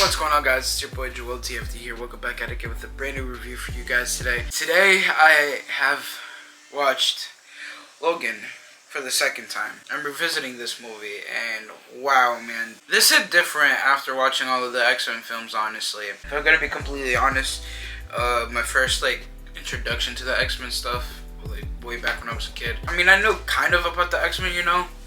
What's going on, guys? It's your boy Joel TFT here. Welcome back at it again with a brand new review for you guys today. Today I have watched Logan for the second time. I'm revisiting this movie and wow, man, this hit different after watching all of the X-Men films, honestly. If I'm gonna be completely honest, my first introduction to the X-Men stuff, way back when I was a kid. I mean, I knew kind of about the X-Men,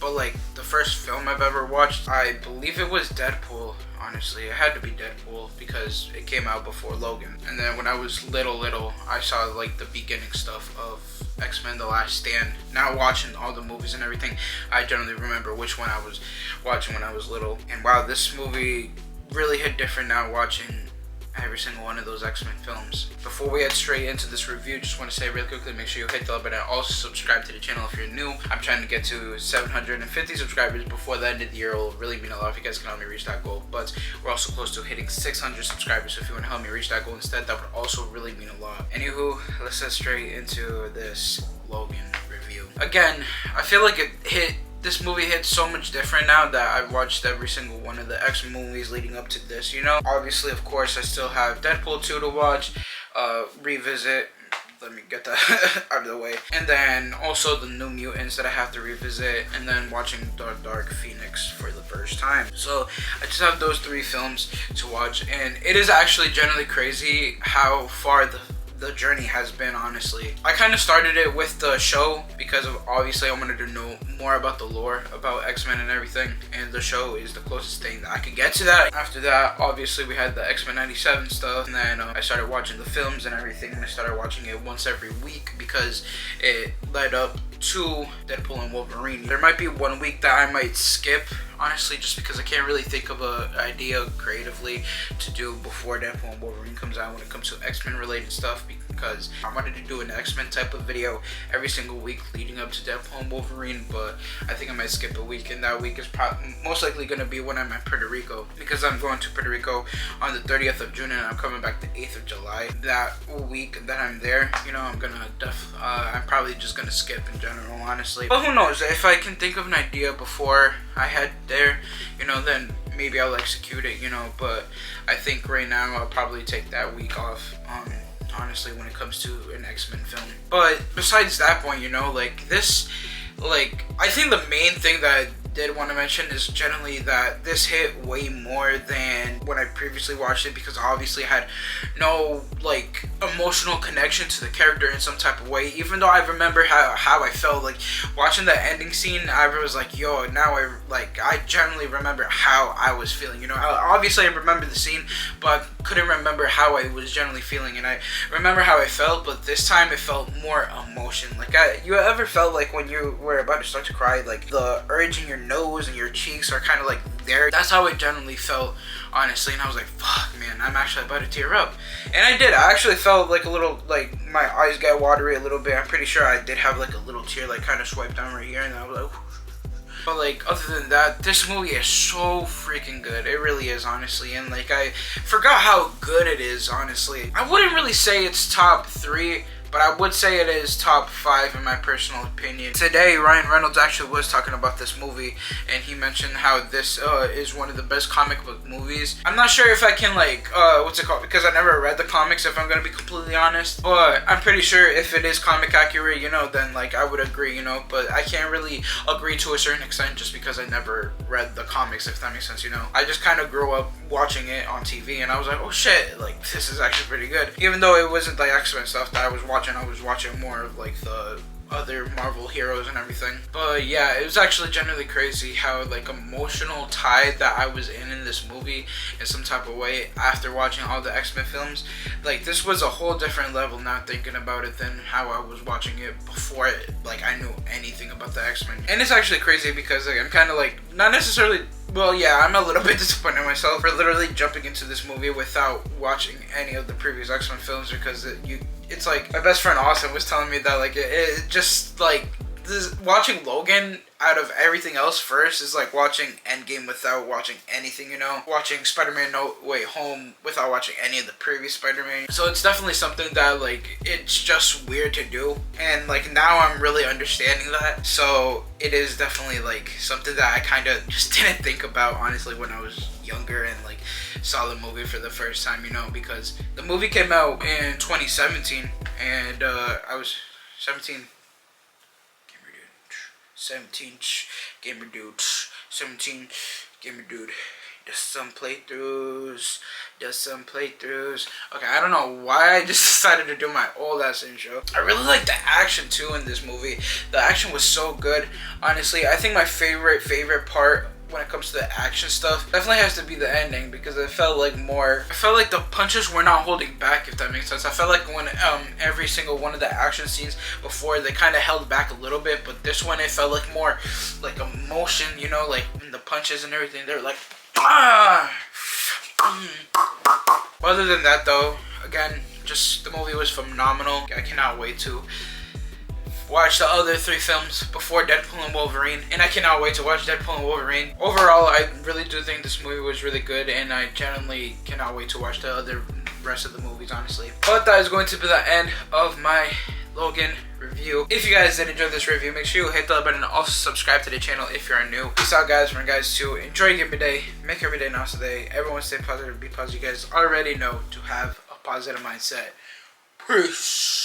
but the first film I've ever watched, I believe it was Deadpool. Honestly, it had to be Deadpool because it came out before Logan. And then when I was little, I saw the beginning stuff of X-Men The Last Stand. Now watching all the movies and everything, I generally remember which one I was watching when I was little. And wow, this movie really hit different now watching every single one of those X-Men films. Before we head straight into this review, just want to say really quickly, make sure you hit the bell button and also subscribe to the channel if you're new. I'm trying to get to 750 subscribers before the end of the year. It will really mean a lot if you guys can help me reach that goal. But we're also close to hitting 600 subscribers, so if you want to help me reach that goal instead, that would also really mean a lot. Anywho, let's head straight into this Logan review. Again, I feel like this movie hits so much different now that I've watched every single one of the X-Men movies leading up to this, Obviously, of course, I still have Deadpool 2 to watch, revisit. Let me get that out of the way. And then also the New Mutants that I have to revisit, and then watching Dark Phoenix for the first time. So I just have those three films to watch, and it is actually generally crazy how far the journey has been, honestly. I kind of started it with the show because of obviously I wanted to know more about the lore about X-Men and everything, and the show is the closest thing that I could get to that. After that, obviously we had the X-Men 97 stuff, and then I started watching the films and everything, and I started watching it once every week because it led up to Deadpool and Wolverine. There might be 1 week that I might skip, honestly, just because I can't really think of an idea creatively to do before Deadpool and Wolverine comes out when it comes to X-Men related stuff, because I wanted to do an X-Men type of video every single week leading up to Deadpool and Wolverine, but I think I might skip a week, and that week is most likely going to be when I'm at Puerto Rico, because I'm going to Puerto Rico on the 30th of June and I'm coming back the 8th of July. That week that I'm there, I'm probably just going to skip in general, honestly. But who knows, if I can think of an idea before I head there, then maybe I'll execute it, but I think right now I'll probably take that week off, honestly, when it comes to an X-Men film. But besides that point, I think the main thing that I did want to mention is generally that this hit way more than when I previously watched it, because obviously I had no emotional connection to the character in some type of way, even though I remember how I felt watching the ending scene. I was like, yo, now I generally remember how I was feeling, obviously I remember the scene, but I couldn't remember how I was generally feeling, and I remember how I felt, but this time it felt more emotion. You ever felt when you were about to start to cry, the urge in your nose and your cheeks are kind of there? That's how it generally felt, honestly, and I was like, fuck, man, I'm actually about to tear up. And I did. I actually felt a little, my eyes got watery a little bit. I'm pretty sure I did have a little tear kind of swiped down right here, and I was like, but other than that, this movie is so freaking good. It really is, honestly, and I forgot how good it is, honestly. I wouldn't really say it's top 3, but I would say it is top 5 in my personal opinion. Today, Ryan Reynolds actually was talking about this movie, and he mentioned how this is one of the best comic book movies. I'm not sure if I can because I never read the comics, if I'm gonna be completely honest, but I'm pretty sure if it is comic accurate, then I would agree, but I can't really agree to a certain extent just because I never read the comics, if that makes sense, I just kind of grew up watching it on TV, and I was like, oh shit, this is actually pretty good. Even though it wasn't X-Men stuff that I was watching more of the other Marvel heroes and everything. But yeah, it was actually generally crazy how emotional tie that I was in this movie in some type of way after watching all the X-Men films. This was a whole different level now thinking about it than how I was watching it before I knew anything about the X-Men. And it's actually crazy because I'm kind of not necessarily, well, yeah, I'm a little bit disappointed in myself for literally jumping into this movie without watching any of the previous X-Men films, because it's my best friend Austin was telling me that it just watching Logan out of everything else first is watching Endgame without watching anything, watching Spider-Man No Way Home without watching any of the previous Spider-Man. So it's definitely something that it's just weird to do, and now I'm really understanding that. So it is definitely something that I kind of just didn't think about, honestly, when I was younger, and solid movie for the first time, you know, because the movie came out in 2017, and I was 17. Gamer dude. 17. Gamer dude. 17. Gamer dude. Just some playthroughs. Okay, I don't know why I just decided to do my old ass intro. I really like the action too in this movie. The action was so good. Honestly, I think my favorite part when it comes to the action stuff definitely has to be the ending, because I felt like the punches were not holding back, if that makes sense. I felt like when every single one of the action scenes before, they kind of held back a little bit, but this one it felt like more like emotion, you know, like in the punches and everything. They're like ah. Other than that though, again, just the movie was phenomenal. I cannot wait to watch the other 3 films before Deadpool and Wolverine, and I cannot wait to watch Deadpool and Wolverine. Overall, I really do think this movie was really good, and I genuinely cannot wait to watch the rest of the movies, honestly. But that is going to be the end of my Logan review. If you guys did enjoy this review, make sure you hit the like button and also subscribe to the channel if you're new. Peace out, guys. Remember, guys, to enjoy your day, make every day an awesome day. Everyone stay positive, be positive. You guys already know to have a positive mindset. Peace.